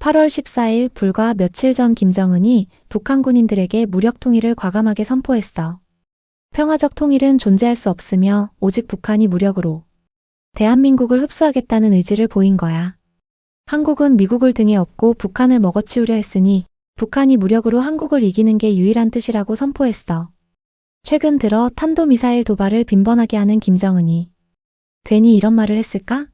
8월 14일 불과 며칠 전 김정은이 북한 군인들에게 무력 통일을 과감하게 선포했어. 평화적 통일은 존재할 수 없으며 오직 북한이 무력으로 대한민국을 흡수하겠다는 의지를 보인 거야. 한국은 미국을 등에 업고 북한을 먹어치우려 했으니 북한이 무력으로 한국을 이기는 게 유일한 뜻이라고 선포했어. 최근 들어 탄도미사일 도발을 빈번하게 하는 김정은이 괜히 이런 말을 했을까?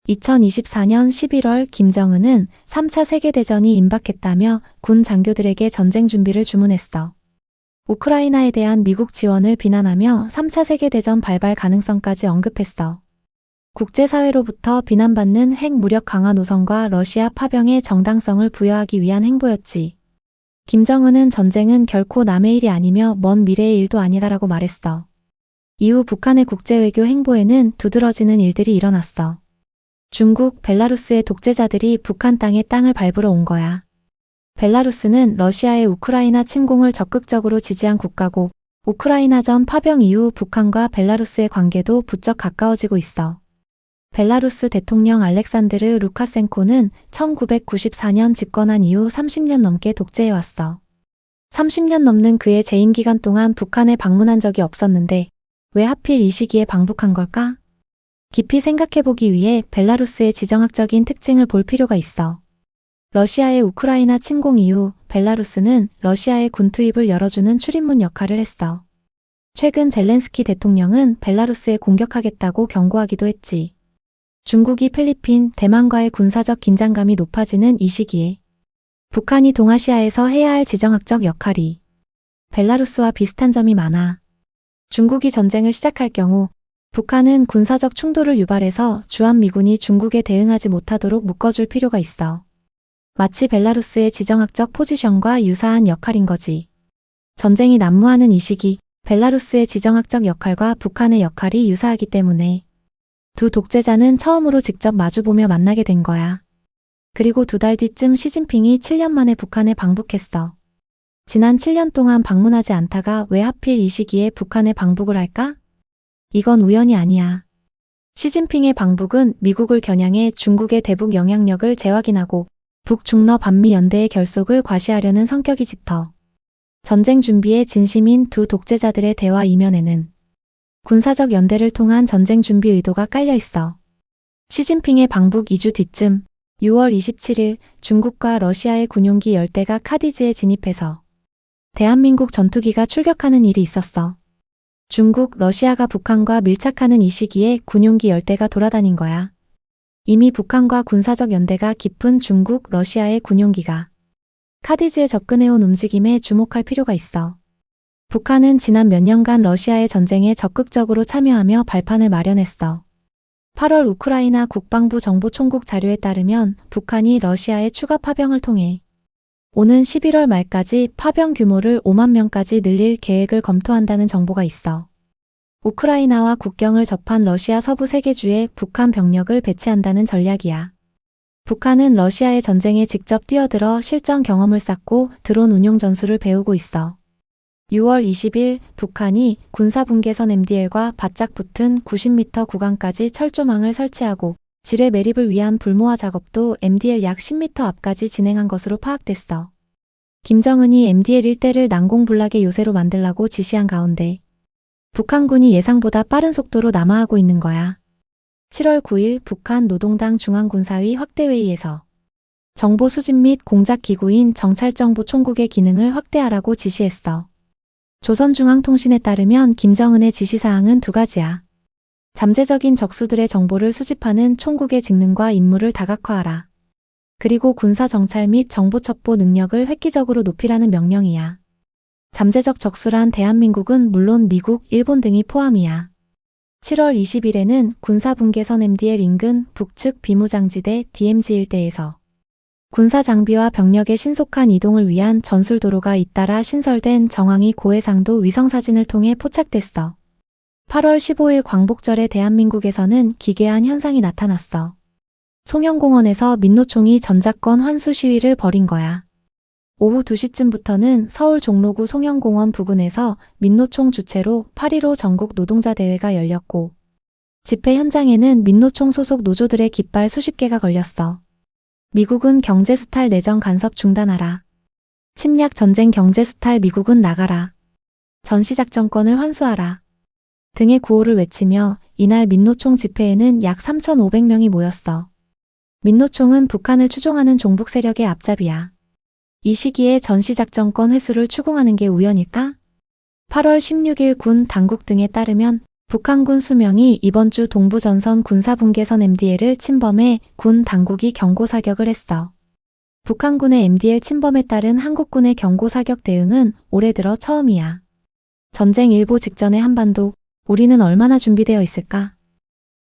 2024년 11월 김정은은 3차 세계대전이 임박했다며 군 장교들에게 전쟁 준비를 주문했어. 우크라이나에 대한 미국 지원을 비난하며 3차 세계대전 발발 가능성까지 언급했어. 국제사회로부터 비난받는 핵 무력 강화 노선과 러시아 파병의 정당성을 부여하기 위한 행보였지. 김정은은 전쟁은 결코 남의 일이 아니며 먼 미래의 일도 아니다라고 말했어. 이후 북한의 국제외교 행보에는 두드러지는 일들이 일어났어. 중국, 벨라루스의 독재자들이 북한 땅에 땅을 밟으러 온 거야. 벨라루스는 러시아의 우크라이나 침공을 적극적으로 지지한 국가고 우크라이나전 파병 이후 북한과 벨라루스의 관계도 부쩍 가까워지고 있어. 벨라루스 대통령 알렉산드르 루카센코는 1994년 집권한 이후 30년 넘게 독재해왔어. 30년 넘는 그의 재임 기간 동안 북한에 방문한 적이 없었는데 왜 하필 이 시기에 방북한 걸까? 깊이 생각해보기 위해 벨라루스의 지정학적인 특징을 볼 필요가 있어. 러시아의 우크라이나 침공 이후 벨라루스는 러시아의 군 투입을 열어주는 출입문 역할을 했어. 최근 젤렌스키 대통령은 벨라루스에 공격하겠다고 경고하기도 했지. 중국이 필리핀, 대만과의 군사적 긴장감이 높아지는 이 시기에 북한이 동아시아에서 해야 할 지정학적 역할이 벨라루스와 비슷한 점이 많아. 중국이 전쟁을 시작할 경우 북한은 군사적 충돌을 유발해서 주한미군이 중국에 대응하지 못하도록 묶어줄 필요가 있어. 마치 벨라루스의 지정학적 포지션과 유사한 역할인 거지. 전쟁이 난무하는 이 시기, 벨라루스의 지정학적 역할과 북한의 역할이 유사하기 때문에 두 독재자는 처음으로 직접 마주보며 만나게 된 거야. 그리고 2달 뒤쯤 시진핑이 7년 만에 북한에 방북했어. 지난 7년 동안 방문하지 않다가 왜 하필 이 시기에 북한에 방북을 할까? 이건 우연이 아니야. 시진핑의 방북은 미국을 겨냥해 중국의 대북 영향력을 재확인하고 북중러 반미 연대의 결속을 과시하려는 성격이 짙어. 전쟁 준비에 진심인 두 독재자들의 대화 이면에는 군사적 연대를 통한 전쟁 준비 의도가 깔려 있어. 시진핑의 방북 2주 뒤쯤 6월 27일 중국과 러시아의 군용기 10대가 카디즈에 진입해서 대한민국 전투기가 출격하는 일이 있었어. 중국, 러시아가 북한과 밀착하는 이 시기에 군용기 10대가 돌아다닌 거야. 이미 북한과 군사적 연대가 깊은 중국, 러시아의 군용기가 카디즈에 접근해온 움직임에 주목할 필요가 있어. 북한은 지난 몇 년간 러시아의 전쟁에 적극적으로 참여하며 발판을 마련했어. 8월 우크라이나 국방부 정보총국 자료에 따르면 북한이 러시아의 추가 파병을 통해 오는 11월 말까지 파병 규모를 5만 명까지 늘릴 계획을 검토한다는 정보가 있어. 우크라이나와 국경을 접한 러시아 서부 3개 주에 북한 병력을 배치한다는 전략이야. 북한은 러시아의 전쟁에 직접 뛰어들어 실전 경험을 쌓고 드론 운용 전술을 배우고 있어. 6월 20일 북한이 군사분계선 MDL과 바짝 붙은 90m 구간까지 철조망을 설치하고 지뢰 매립을 위한 불모화 작업도 MDL 약 10m 앞까지 진행한 것으로 파악됐어. 김정은이 MDL 일대를 난공불락의 요새로 만들라고 지시한 가운데 북한군이 예상보다 빠른 속도로 남하하고 있는 거야. 7월 9일 북한 노동당 중앙군사위 확대회의에서 정보 수집 및 공작 기구인 정찰정보총국의 기능을 확대하라고 지시했어. 조선중앙통신에 따르면 김정은의 지시사항은 2가지야. 잠재적인 적수들의 정보를 수집하는 총국의 직능과 임무를 다각화하라. 그리고 군사정찰 및 정보첩보 능력을 획기적으로 높이라는 명령이야. 잠재적 적수란 대한민국은 물론 미국, 일본 등이 포함이야. 7월 20일에는 군사분계선 MDL 인근 북측 비무장지대 DMZ 일대에서 군사장비와 병력의 신속한 이동을 위한 전술도로가 잇따라 신설된 정황이 고해상도 위성사진을 통해 포착됐어. 8월 15일 광복절에 대한민국에서는 기괴한 현상이 나타났어. 송영공원에서 민노총이 전작권 환수 시위를 벌인 거야. 오후 2시쯤부터는 서울 종로구 송영공원 부근에서 민노총 주최로 8.15 전국 노동자 대회가 열렸고 집회 현장에는 민노총 소속 노조들의 깃발 수십 개가 걸렸어. 미국은 경제수탈 내정 간섭 중단하라. 침략 전쟁 경제수탈 미국은 나가라. 전시작전권을 환수하라. 등의 구호를 외치며 이날 민노총 집회에는 약 3,500명이 모였어. 민노총은 북한을 추종하는 종북 세력의 앞잡이야. 이 시기에 전시작전권 회수를 추궁하는 게 우연일까? 8월 16일 군 당국 등에 따르면 북한군 수명이 이번 주 동부전선 군사분계선 MDL을 침범해 군 당국이 경고사격을 했어. 북한군의 MDL 침범에 따른 한국군의 경고사격 대응은 올해 들어 처음이야. 전쟁 일보 직전의 한반도, 우리는 얼마나 준비되어 있을까?